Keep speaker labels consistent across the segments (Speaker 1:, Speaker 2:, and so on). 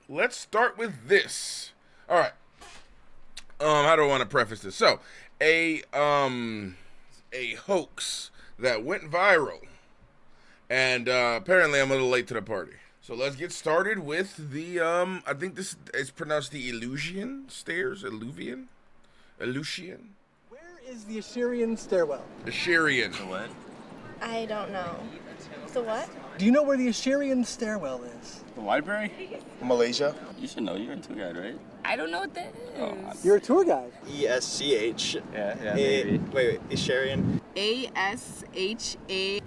Speaker 1: let's start with this. All right. How do I want to preface this? So, a hoax that went viral, and apparently I'm a little late to the party. So let's get started with the I think this is pronounced the Illusion stairs. Illuvian.
Speaker 2: Where is the Eacherian stairwell?
Speaker 1: Eacherian.
Speaker 3: The what?
Speaker 4: I don't know. The what?
Speaker 2: Do you know where the Eacherian stairwell is?
Speaker 3: The library?
Speaker 5: Malaysia.
Speaker 3: You should know. You're a tour guide, right?
Speaker 4: I don't know what that is.
Speaker 2: You're a tour guide.
Speaker 5: ESCH.
Speaker 3: Yeah, maybe.
Speaker 5: Wait, Eacherian.
Speaker 4: ASHA.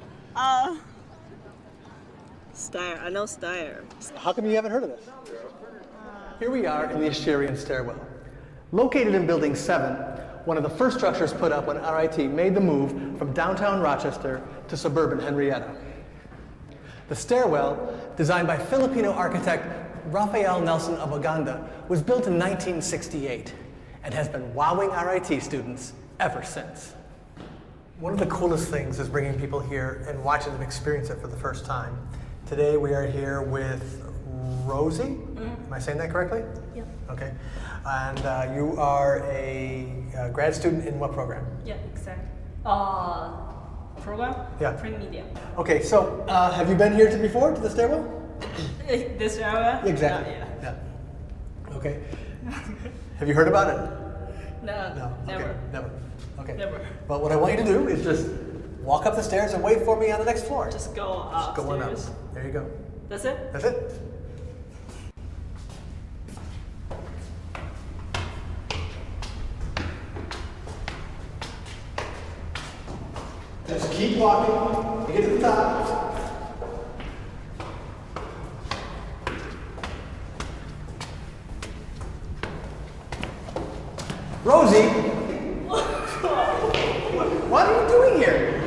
Speaker 4: Steyr. I know Steyr.
Speaker 2: How come you haven't heard of this? Here we are in the Eacherian stairwell. Located in Building 7, one of the first structures put up when RIT made the move from downtown Rochester to suburban Henrietta. The stairwell, designed by Filipino architect Rafael Nelson of Uganda, was built in 1968 and has been wowing RIT students ever since. One of the coolest things is bringing people here and watching them experience it for the first time. Today we are here with Rosie. Am I saying that correctly?
Speaker 4: Yeah.
Speaker 2: Okay. And you are a grad student in what program?
Speaker 6: Yeah, exactly. Program?
Speaker 2: Yeah.
Speaker 6: Print media.
Speaker 2: Okay, so have you been here before to the stairwell?
Speaker 6: This area?
Speaker 2: Exactly.
Speaker 6: Yeah.
Speaker 2: Okay. Have you heard about it?
Speaker 6: No, never.
Speaker 2: Okay. Never. Okay.
Speaker 6: Never.
Speaker 2: But what I want you to do is just walk up the stairs and wait for me on the next floor.
Speaker 6: Just go
Speaker 2: Just go on up.
Speaker 6: upstairs.
Speaker 2: There you go.
Speaker 6: That's it?
Speaker 2: That's it. Just keep walking. You get to the top. Rosie! What are you doing here?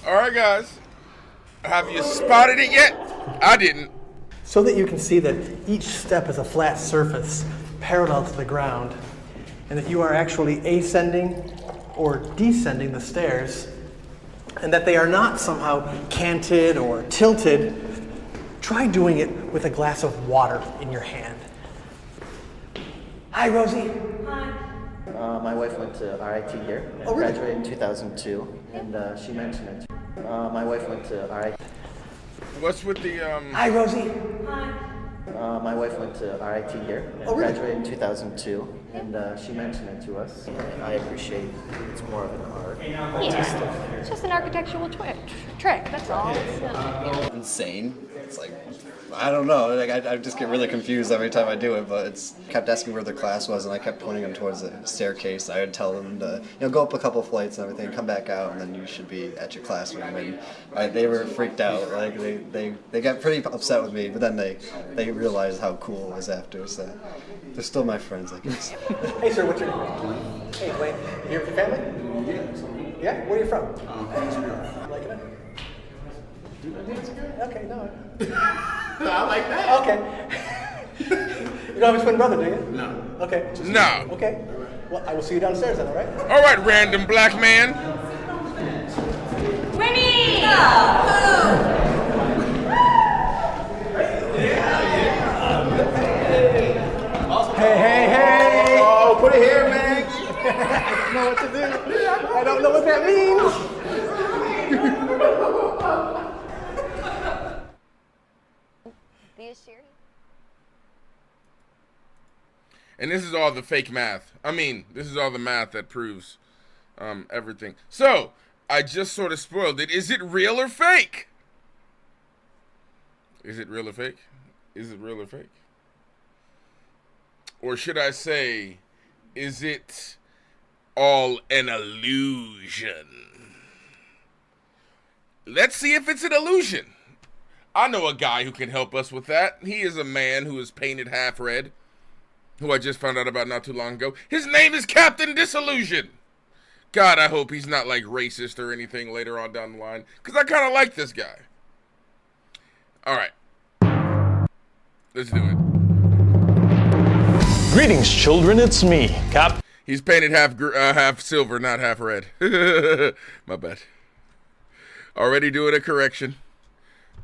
Speaker 1: All right, guys. Have you spotted it yet? I didn't.
Speaker 2: So that you can see that each step is a flat surface parallel to the ground, and that you are actually ascending or descending the stairs, and that they are not somehow canted or tilted, try doing it with a glass of water in your hand. Hi, Rosie.
Speaker 6: Hi.
Speaker 7: My wife went to RIT here and
Speaker 2: Oh, really?
Speaker 7: graduated in 2002, and she mentioned it. My wife went to RIT.
Speaker 1: What's with the
Speaker 2: Hi, Rosie.
Speaker 6: Hi.
Speaker 7: My wife went to RIT here and
Speaker 2: Oh, really?
Speaker 7: graduated in 2002, and she mentioned it to us. And I appreciate it's more of an art.
Speaker 4: Yeah. It's just an architectural trick. That's all.
Speaker 3: Insane. It's like, I don't know. Like I just get really confused every time I do it. But it's kept asking where their class was, and I kept pointing them towards the staircase. I would tell them to, go up a couple flights and everything, come back out, and then you should be at your classroom. And they were freaked out. Like they got pretty upset with me, but then they realized how cool it was after. So they're still my friends, I guess.
Speaker 2: Hey, sir, what's your name? Hey, Wayne. You here with your family? Yeah? Where are you from? Liking it? Okay, no.
Speaker 5: I like that.
Speaker 2: Okay. You don't have a twin brother, do you?
Speaker 5: No.
Speaker 2: Okay.
Speaker 1: No.
Speaker 2: Okay. Well, I will see you downstairs then, all right?
Speaker 1: All right, random black man.
Speaker 6: Winnie!
Speaker 2: Hey!
Speaker 5: Oh, put it here, man.
Speaker 2: I don't know what to do. I don't know what that means.
Speaker 4: The Eacherian.
Speaker 1: And this is all the fake math. I mean, this is all the math that proves everything. So, I just sort of spoiled it. Is it real or fake? Is it real or fake? Is it real or fake? Or should I say, is it all an illusion? Let's see if it's an illusion. I know a guy who can help us with that. He is a man who is painted half red, who I just found out about not too long ago. His name is Captain Disillusion. God, I hope he's not like racist or anything later on down the line, because I kind of like this guy. All right. Let's do it.
Speaker 8: Greetings, children, it's me, Cap.
Speaker 1: He's painted half silver, not half red. My bad. Already doing a correction.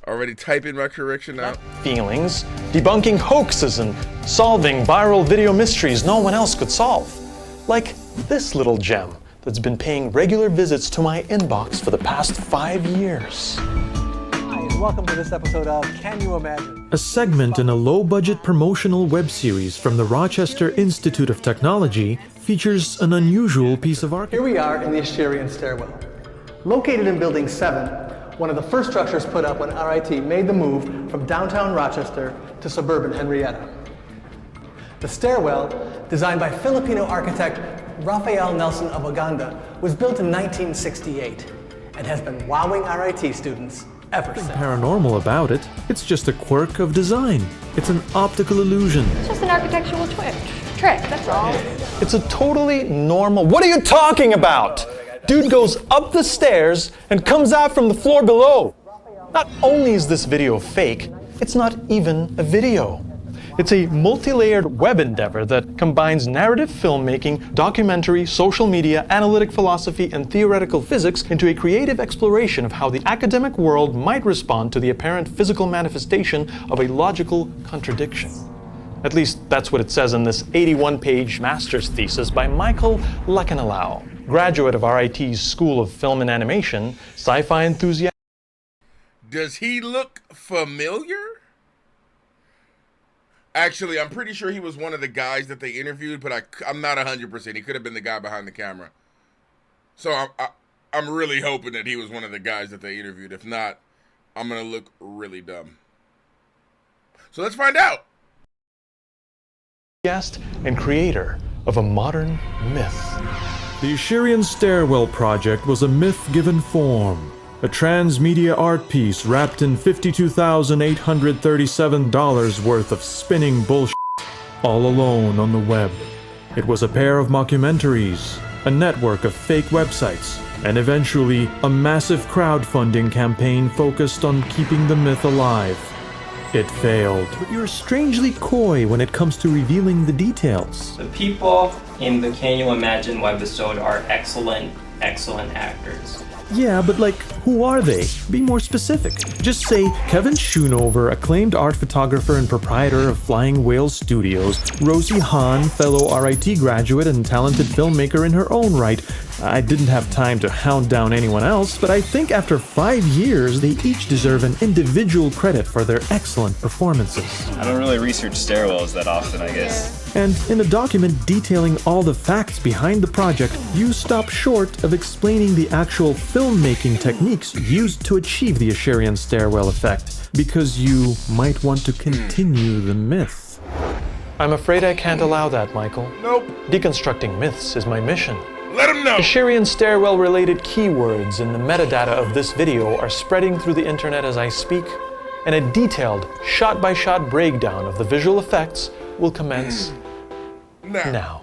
Speaker 1: Already typing my correction out.
Speaker 8: Feelings, debunking hoaxes and solving viral video mysteries no one else could solve. Like this little gem that's been paying regular visits to my inbox for the past 5 years.
Speaker 2: Hi, and welcome to this episode of Can You Imagine?
Speaker 9: A segment in a low-budget promotional web series from the Rochester Institute of Technology features an unusual piece of art.
Speaker 2: Here we are in the Eacherian stairwell. Located in Building 7, one of the first structures put up when RIT made the move from downtown Rochester to suburban Henrietta. The stairwell, designed by Filipino architect Rafael Nelson of Uganda, was built in 1968 and has been wowing RIT students ever since.
Speaker 9: Paranormal about it, it's just a quirk of design. It's an optical illusion.
Speaker 4: It's just an architectural trick, that's all.
Speaker 8: It's a totally normal... What are you talking about? Dude goes up the stairs and comes out from the floor below. Not only is this video fake, it's not even a video. It's a multi-layered web endeavor that combines narrative filmmaking, documentary, social media, analytic philosophy, and theoretical physics into a creative exploration of how the academic world might respond to the apparent physical manifestation of a logical contradiction. At least that's what it says in this 81-page master's thesis by Michael Lacanalao, graduate of RIT's School of Film and Animation, sci-fi enthusiast.
Speaker 1: Does he look familiar? Actually, I'm pretty sure he was one of the guys that they interviewed, but I'm not 100%. He could have been the guy behind the camera. So I'm really hoping that he was one of the guys that they interviewed. If not, I'm going to look really dumb. So let's find out.
Speaker 8: And creator of a modern myth.
Speaker 9: The Eacherian Stairwell Project was a myth given form. A transmedia art piece wrapped in $52,837 worth of spinning bullshit, all alone on the web. It was a pair of mockumentaries, a network of fake websites, and eventually a massive crowdfunding campaign focused on keeping the myth alive. It failed. But you're strangely coy when it comes to revealing the details.
Speaker 10: The people in the Can You Imagine webisode are excellent actors.
Speaker 9: Yeah, but like, who are they? Be more specific. Just say Kevin Schoonover, acclaimed art photographer and proprietor of Flying Whale Studios, Rosie Hahn, fellow RIT graduate and talented filmmaker in her own right. I didn't have time to hound down anyone else, but I think after 5 years, they each deserve an individual credit for their excellent performances.
Speaker 5: I don't really research stairwells that often, I guess.
Speaker 9: And in a document detailing all the facts behind the project, you stop short of explaining the actual filmmaking techniques used to achieve the Eacherian stairwell effect, because you might want to continue the myth.
Speaker 8: I'm afraid I can't allow that, Michael.
Speaker 1: Nope.
Speaker 8: Deconstructing myths is my mission.
Speaker 1: Let him know.
Speaker 8: Eacherian stairwell-related keywords in the metadata of this video are spreading through the internet as I speak, and a detailed, shot-by-shot breakdown of the visual effects will commence now.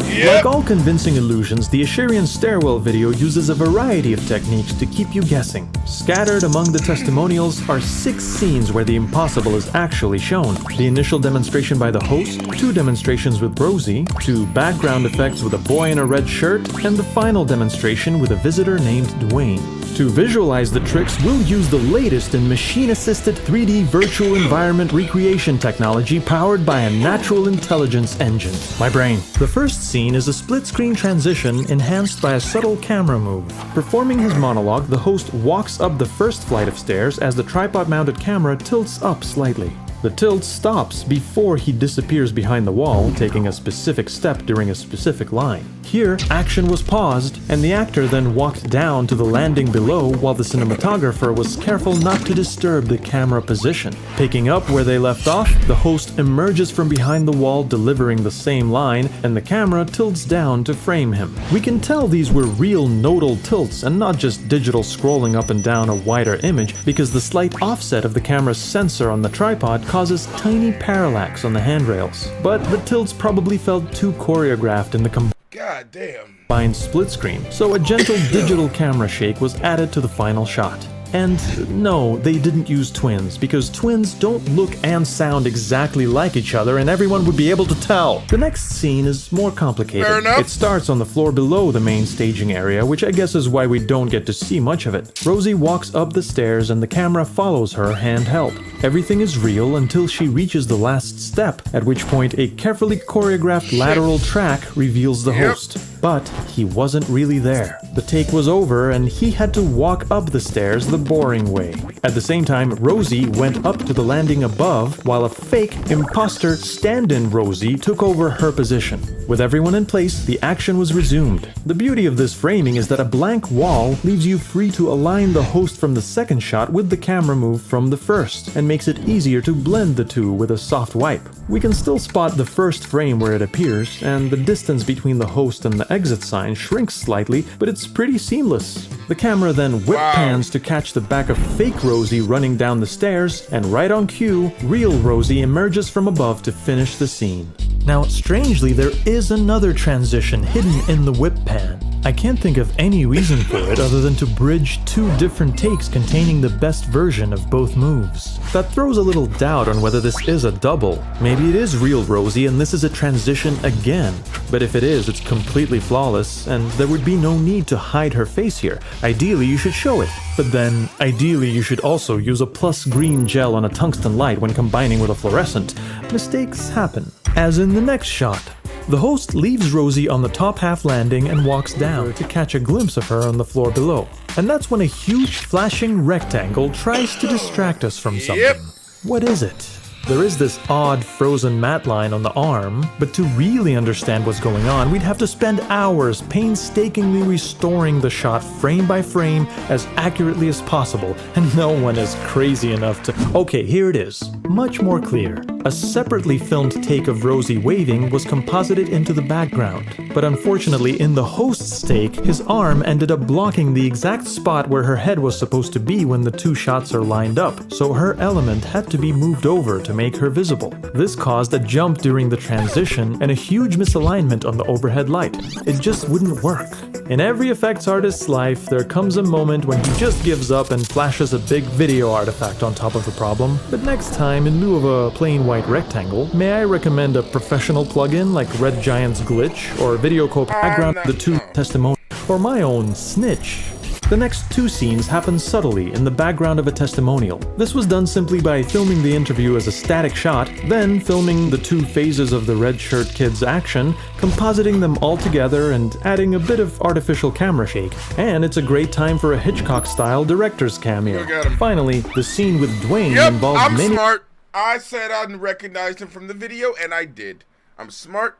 Speaker 1: Yep.
Speaker 9: Like all convincing illusions, the Eacherian stairwell video uses a variety of techniques to keep you guessing. Scattered among the testimonials are 6 scenes where the impossible is actually shown. The initial demonstration by the host, 2 demonstrations with Rosie, 2 background effects with a boy in a red shirt, and the final demonstration with a visitor named Dwayne. To visualize the tricks, we'll use the latest in machine-assisted 3D virtual environment recreation technology powered by a natural intelligence engine, my brain. The first scene is a split-screen transition enhanced by a subtle camera move. Performing his monologue, the host walks up the first flight of stairs as the tripod-mounted camera tilts up slightly. The tilt stops before he disappears behind the wall, taking a specific step during a specific line. Here, action was paused, and the actor then walked down to the landing below while the cinematographer was careful not to disturb the camera position. Picking up where they left off, the host emerges from behind the wall delivering the same line, and the camera tilts down to frame him. We can tell these were real nodal tilts and not just digital scrolling up and down a wider image, because the slight offset of the camera's sensor on the tripod causes tiny parallax on the handrails. But the tilts probably felt too choreographed in the
Speaker 1: God damn.
Speaker 9: combined split screen, so a gentle digital camera shake was added to the final shot. And no, they didn't use twins, because twins don't look and sound exactly like each other, and everyone would be able to tell. The next scene is more complicated.
Speaker 1: Fair enough.
Speaker 9: It starts on the floor below the main staging area, which I guess is why we don't get to see much of it. Rosie walks up the stairs and the camera follows her handheld. Everything is real until she reaches the last step, at which point a carefully choreographed lateral track reveals the host. But he wasn't really there. The take was over and he had to walk up the stairs the boring way. At the same time, Rosie went up to the landing above, while a fake imposter stand-in Rosie took over her position. With everyone in place, the action was resumed. The beauty of this framing is that a blank wall leaves you free to align the host from the second shot with the camera move from the first, and makes it easier to blend the two with a soft wipe. We can still spot the first frame where it appears, and the distance between the host and the exit sign shrinks slightly, but it's pretty seamless. The camera then whip pans to catch the back of fake Rosie running down the stairs, and right on cue, real Rosie emerges from above to finish the scene. Now, strangely, there is another transition hidden in the whip pan. I can't think of any reason for it other than to bridge two different takes containing the best version of both moves. That throws a little doubt on whether this is a double. Maybe it is real Rosie and this is a transition again. But if it is, it's completely flawless, and there would be no need to hide her face here. Ideally, you should show it. But then, ideally, you should also use a plus green gel on a tungsten light when combining with a fluorescent. Mistakes happen. As in the next shot. The host leaves Rosie on the top half landing and walks down to catch a glimpse of her on the floor below. And that's when a huge flashing rectangle tries to distract us from something. What is it? There is this odd frozen matte line on the arm, but to really understand what's going on, we'd have to spend hours painstakingly restoring the shot frame by frame as accurately as possible, and no one is crazy enough to... Okay, here it is. Much more clear. A separately filmed take of Rosie waving was composited into the background, but unfortunately in the host's take, his arm ended up blocking the exact spot where her head was supposed to be when the two shots are lined up, so her element had to be moved over to make her visible. This caused a jump during the transition and a huge misalignment on the overhead light. It just wouldn't work. In every effects artist's life, there comes a moment when he just gives up and flashes a big video artifact on top of the problem. But next time, in lieu of a plain white rectangle, may I recommend a professional plugin like Red Giant's Glitch, or VideoCo Background, the two testimonials, or my own Snitch. The next two scenes happen subtly in the background of a testimonial. This was done simply by filming the interview as a static shot, then filming the two phases of the red shirt kid's action, compositing them all together and adding a bit of artificial camera shake. And it's a great time for a Hitchcock-style director's cameo. Finally, the scene with Dwayne involves
Speaker 1: I'm
Speaker 9: many...
Speaker 1: smart. I said I recognized him from the video, and I did. I'm smart.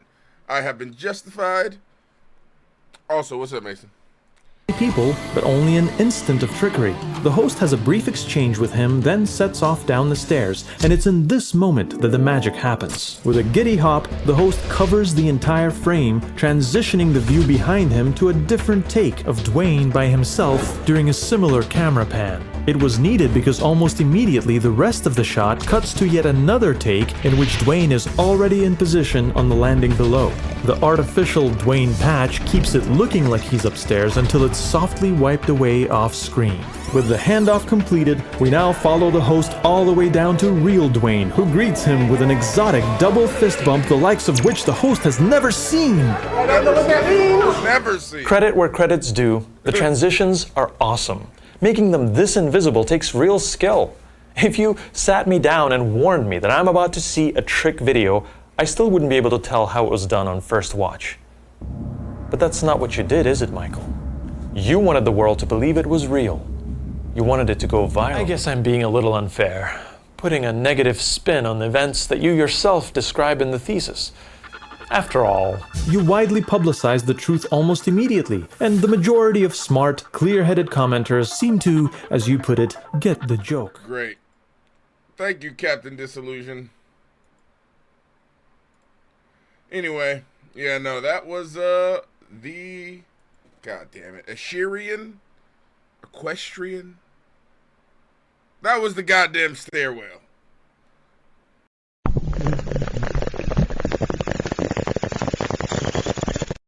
Speaker 1: I have been justified. Also, what's up, Mason?
Speaker 9: people, but only an instant of trickery. The host has a brief exchange with him, then sets off down the stairs, and it's in this moment that the magic happens. With a giddy hop, the host covers the entire frame, transitioning the view behind him to a different take of Dwayne by himself during a similar camera pan. It was needed because almost immediately the rest of the shot cuts to yet another take in which Dwayne is already in position on the landing below. The artificial Dwayne patch keeps it looking like he's upstairs until it's softly wiped away off screen. With the handoff completed, we now follow the host all the way down to real Dwayne, who greets him with an exotic double fist bump the likes of which the host has never seen.
Speaker 1: Never seen.
Speaker 8: Credit where credit's due. The transitions are awesome. Making them this invisible takes real skill. If you sat me down and warned me that I'm about to see a trick video, I still wouldn't be able to tell how it was done on first watch. But that's not what you did, is it, Michael? You wanted the world to believe it was real. You wanted it to go viral. I guess I'm being a little unfair, putting a negative spin on the events that you yourself describe in the thesis. After all,
Speaker 9: you widely publicized the truth almost immediately, and the majority of smart, clear-headed commenters seem to, as you put it, get the joke.
Speaker 1: Great. Thank you, Captain Disillusion. Anyway, yeah, no, that was, the... God damn it. Eacherian? Equestrian? That was the goddamn stairwell.